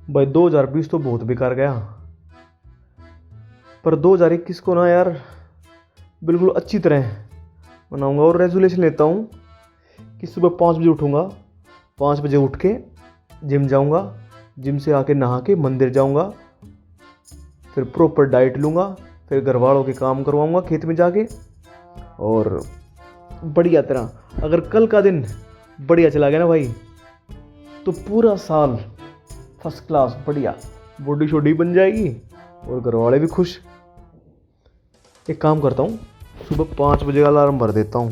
भाई 2020 तो बहुत बेकार गया, पर 2021 को ना यार बिल्कुल अच्छी तरह मनाऊंगा। और रेजोल्यूशन लेता हूँ कि सुबह 5 बजे उठूँगा, 5 बजे उठ के जिम जाऊँगा, जिम से आके नहा के मंदिर जाऊँगा, फिर प्रॉपर डाइट लूँगा, फिर घर वालों के काम करवाऊँगा खेत में जाके। और बढ़िया तरह अगर कल का दिन बढ़िया चला गया ना भाई, तो पूरा साल फर्स्ट क्लास बढ़िया बॉडी शॉडी बन जाएगी और घर वाले भी खुश। एक काम करता हूँ, सुबह 5 बजे का अलार्म भर देता हूँ।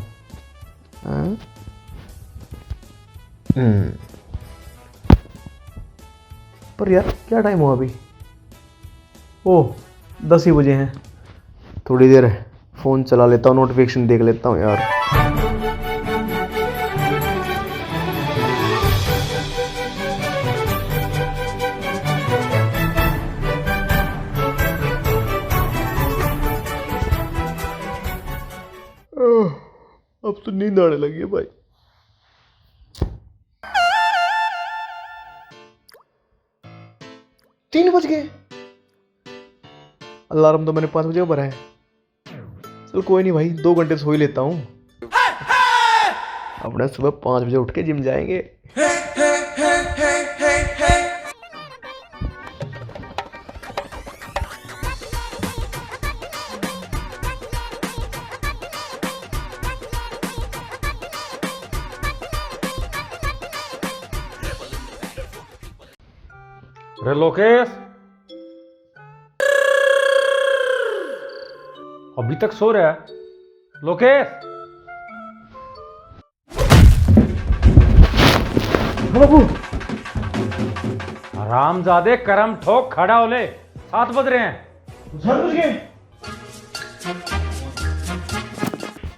पर यार क्या टाइम हुआ अभी? ओह 10 ही बजे हैं। थोड़ी देर फ़ोन चला लेता हूँ, नोटिफिकेशन देख लेता हूँ यार। अब तो नींद आने लगी है भाई। तीन बज गए। अलार्म तो मैंने 5 बजे का भरा है। चल कोई नहीं भाई, 2 घंटे सो ही लेता हूँ। अपने सुबह 5 बजे उठ के जिम जाएंगे। अरे लोकेश, अभी तक सो रहा है? लोकेश बाबू हरामजादे, करम ठोक, खड़ा हो ले। 7 बज रहे हैं।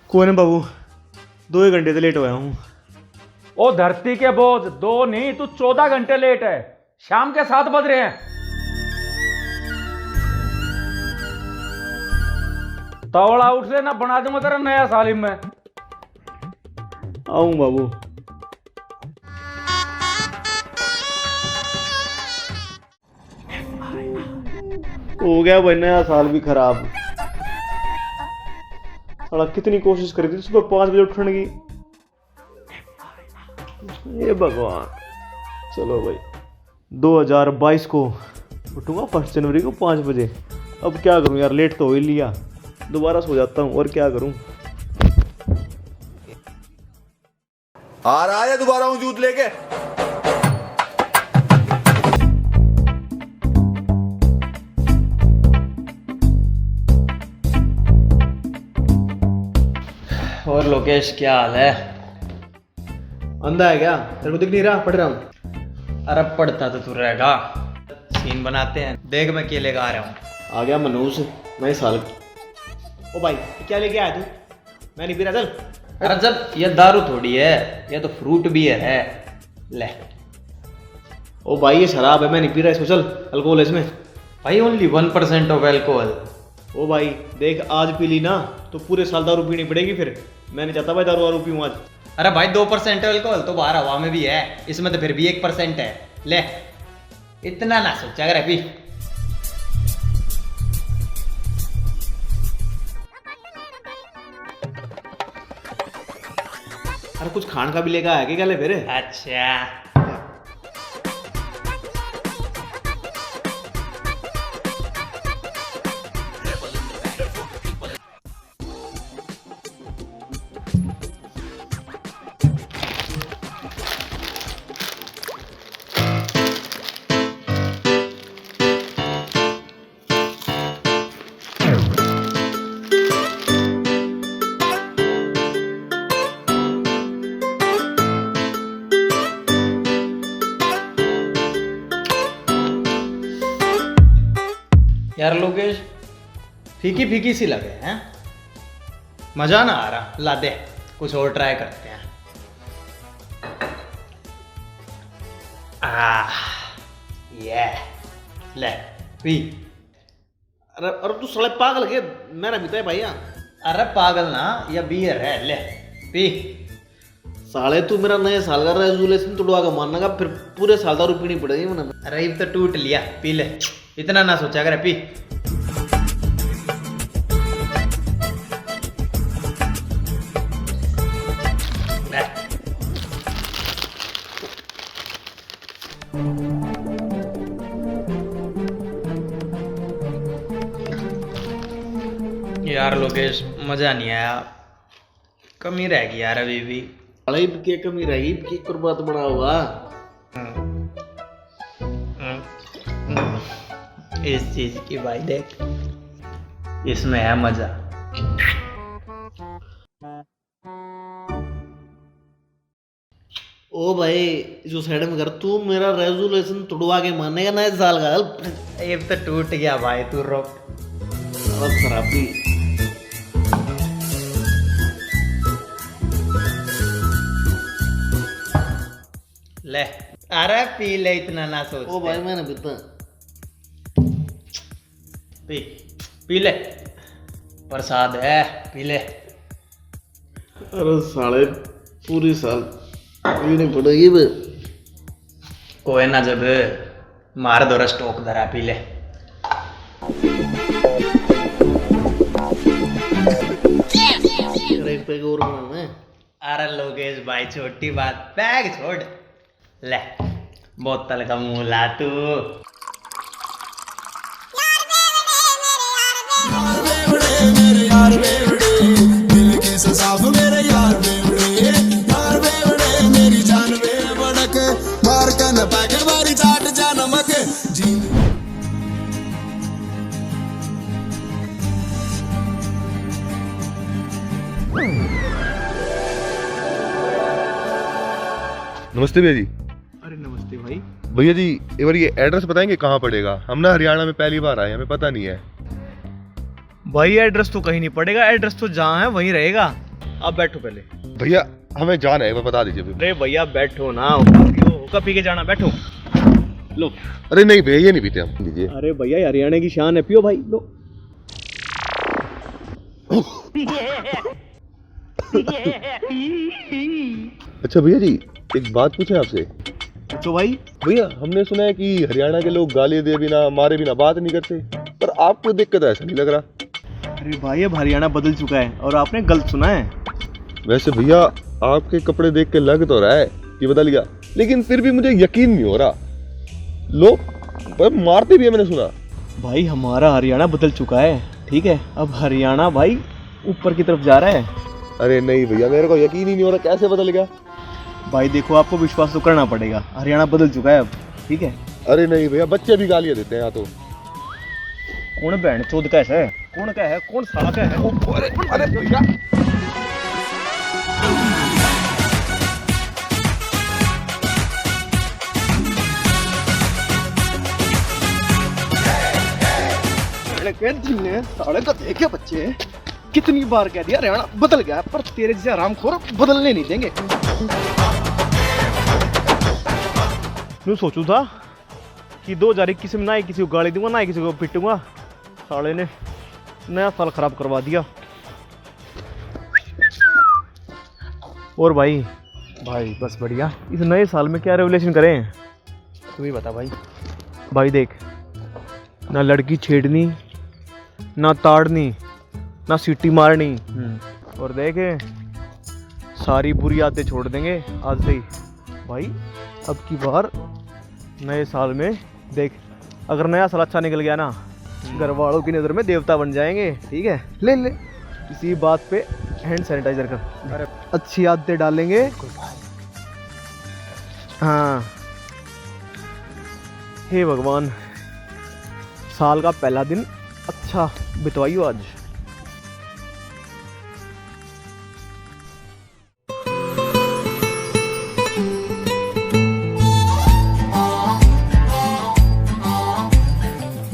कोई नहीं बाबू, 2 ही घंटे से लेट हो गया हूँ। ओ धरती के बोझ, 2 नहीं तू 14 घंटे लेट है। शाम के 7 बज रहे हैं। तवड़ा उठ से ना, बना दूंगा तेरा नया सालिम में। आऊँ बाबू। हो गया भाई नया साल भी खराब। साला कितनी कोशिश करी थी सुबह 5 बजे उठने की। ये भगवान। चलो भाई 2022 को उठूंगा 1 जनवरी को 5 बजे। अब क्या करूं यार, लेट तो हो ही लिया, दोबारा सो जाता हूं और क्या करूं। आ रहा है दोबारा वजूद लेके। और लोकेश क्या हाल है? अंधा है क्या? तेरे को दिख नहीं रहा? पढ़ रहा हूँ। अरे पढ़ता तो तू रहेगा। सीन बनाते हैं, देख मैं केले गा रहा हूँ। आ गया मनोज, नए साल। ओ भाई क्या लेके आया तू? मैं नहीं पी रहा, चल। अरे जब ये दारू थोड़ी है, ये तो फ्रूट बियर है। ले ओ भाई ये शराब है, मैं नहीं पी रहा इसको, चल। अल्कोहल है इसमें। भाई, ओनली 1% ऑफ एल्कोहल। ओ भाई देख, आज पी ली ना तो पूरे साल दारू पीनी पड़ेगी फिर। मैं नहीं चाहता भाई दारू वारू पीऊँ आज। अरे भाई 2% एल्कोहल तो बाहर हवा में भी है, इसमें तो फिर भी 1% है। ले इतना ना सोचा कर अभी। अरे कुछ खान का भी लेकर आया क्या ले फिर? अच्छा यार लोकेश, फीकी फीकी सी लगे हैं, मजा ना आ रहा। ला दे कुछ और ट्राई करते हैं। ये ले पी। अरे तू साले पागल के, मैं ना पीता है भाई। अरे पागल ना, यह बियर है, ले पी। साले तू मेरा नए साल का रेजोल्यूशन तोड़वा के मानना, फिर पूरे साल दारू पीनी पड़ेगी मैंने। अरे अब तो टूट लिया, पी ले, इतना ना सोचा कर, पी। यार लोकेश, मजा नहीं आया, कमी रह गई यार अभी भी। साले इब की कमी रहेगी, इब की कुर्बात बड़ा होगा। इस चीज की भाई देख, इसमें है मजा। ओ भाई जो साइड में कर, तू मेरा रेजोल्यूशन तोड़वा के मानेगा नए साल का। अब तो टूट गया भाई, तू रोक। अब खराबी ले, अरे पी ले, इतना ना सोच। ओ भाई मैंने पीता। पी पी ले, प्रसाद है, पी ले। अरे साले पूरी साल पीनी पड़ेगी बे। कोई ना, जब मार दो स्टॉक धरा, पी ले। एक पैक और बनाना है। अरे लोकेश भाई, छोटी बात, बैग छोड़, ले बोतल का मुंह ला तू। नमस्ते भैया जी। अरे नमस्ते भाई। भैया जी एक बार ये एड्रेस बताएंगे कहाँ पड़ेगा? हम ना हरियाणा में पहली बार आए हैं, हमें पता नहीं है। भाई एड्रेस तो कहीं नहीं पड़ेगा, एड्रेस तो जहाँ है वहीं रहेगा। आप बैठो पहले। भैया हमें जाना है, एक बार बता दीजिए। अरे भैया बैठो ना, होका पी के जाना, बैठो। लो। अरे नहीं भैया, ये नहीं पीते हम, दीजिए। अरे भैया हरियाणा की शान है, पियो भाई, लो। अच्छा भैया जी एक बात पूछे आपसे। पूछो भाई। भैया हमने सुना है कि हरियाणा के लोग गाली दे बिना मारे बिना बात नहीं करते, पर आपको दिक्कत ऐसा नहीं लग रहा। अरे भाई अब हरियाणा बदल चुका है और आपने गलत सुना है। वैसे भैया आपके कपड़े देख के लग तो रहा है कि बदल गया, लेकिन फिर भी मुझे यकीन नहीं हो रहा। लोग मारते भी है, मैंने सुना। भाई हमारा हरियाणा बदल चुका है, ठीक है? अब हरियाणा भाई ऊपर की तरफ जा रहा है। अरे नहीं भैया, मेरे को यकीन ही नहीं हो रहा, कैसे बदल गया? भाई देखो, आपको विश्वास तो करना पड़ेगा, हरियाणा बदल चुका है अब, ठीक है? अरे नहीं भैया, बच्चे भी गालियां देते हैं यहाँ तो। कौन बहन चोद का है? कौन का है? कौन साला का है? अरे भैया साले का देखे बच्चे, कितनी बार कह दिया हरियाणा बदल गया, पर तेरे जैसे हरामखोर बदलने नहीं देंगे। मैं सोचू था कि 2021 में ना ही किसी को गाली दूंगा, ना ही किसी को पिटूंगा। साले ने नया साल खराब करवा दिया। और भाई बस बढ़िया। इस नए साल में क्या रेवोल्यूशन करें, तू ही बता भाई। भाई देख, ना लड़की छेड़नी, ना ताड़नी, ना सीटी मारनी, और देखे सारी बुरी आदतें छोड़ देंगे आज से ही भाई। अब की बार नए साल में देख, अगर नया साल अच्छा निकल गया ना, घर वालों की नज़र में देवता बन जाएंगे, ठीक है? ले ले किसी बात पे हैंड सैनिटाइजर कर, अच्छी आदतें डालेंगे। हाँ, हे भगवान, साल का पहला दिन अच्छा बितवाइयो आज।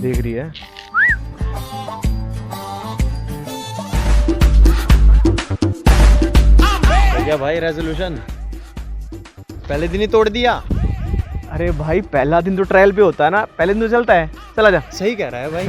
देख रही है? क्या भाई रेजोल्यूशन पहले दिन ही तोड़ दिया? अरे भाई पहला दिन तो ट्रायल पे होता है ना, पहले दिन तो चलता है। चला जा। सही कह रहा है भाई।